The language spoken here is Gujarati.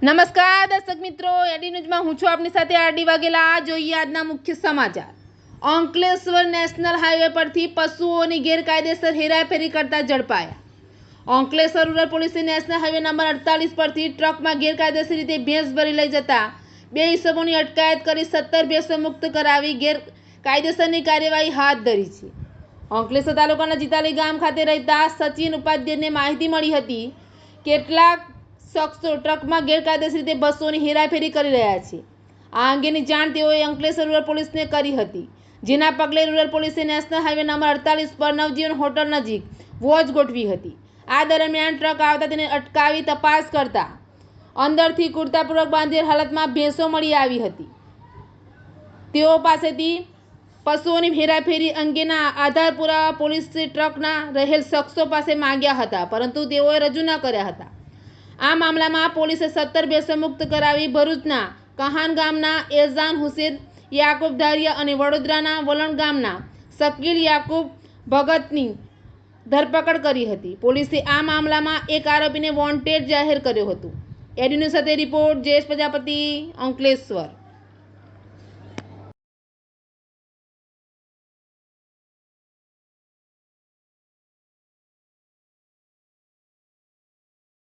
નમસ્કાર દર્શક મિત્રો, એડી ન્યૂઝમાં હું છું આપની સાથે આરડી વાઘેલા। આ જોઈએ આજના મુખ્ય સમાચાર। અંકલેશ્વર નેશનલ હાઈવે પરથી પશુઓની ગેરકાયદેસર હેરાફેરી કરતા ઝડપાયા। અંકલેશ્વર રૂરલ પોલીસે નેશનલ હાઈવે નંબર 48 પરથી ટ્રકમાં ગેરકાયદેસર રીતે ભેંસ ભરી લઈ જતા બે ઇસમોની અટકાયત કરી 17 ભેંસો મુક્ત કરાવી ગેરકાયદેસરની કાર્યવાહી હાથ ધરી છે। અંકલેશ્વર તાલુકાના જીતાલી ગામ ખાતે રહેતા સચિન ઉપાધ્યાયને માહિતી મળી હતી કે કેટલાક શખ્સો ટ્રકમાં ગેરકાયદેસર રીતે બસોની હેરાફેરી કરી રહ્યા છે। આ અંગેની જાણ તેઓએ અંકલેશ્વર રૂરલ પોલીસને કરી હતી, જેના પગલે રૂરલ પોલીસે નેશનલ હાઈવે નંબર 48 પર નવજીવન હોટલ નજીક વોચ ગોઠવી હતી। આ દરમિયાન ટ્રક આવતા તેને અટકાવી તપાસ કરતા અંદરથી કુર્તાપૂર્વક બાંધેલ હાલતમાં ભેંસો મળી આવી હતી। તેઓ પાસેથી પશુઓની હેરાફેરી અંગેના આધાર પુરાવા પોલીસે ટ્રકના રહેલ શખ્સો પાસે માંગ્યા હતા, પરંતુ તેઓએ રજૂ ન કર્યા હતા। આ મામલામાં પોલીસે 17 ભેંસો મુક્ત કરાવી ભરૂચના કહાન ગામના એઝાન હુસેન યાકુબ ધારિયા અને વડોદરાના વલણ ગામના શકીલ યાકુબ ભગતની ધરપકડ કરી હતી। પોલીસે આ મામલામાં એક આરોપીને વોન્ટેડ જાહેર કર્યો હતો। એડી ન્યૂઝ સાથે રિપોર્ટ જયેશ પ્રજાપતિ, અંકલેશ્વર।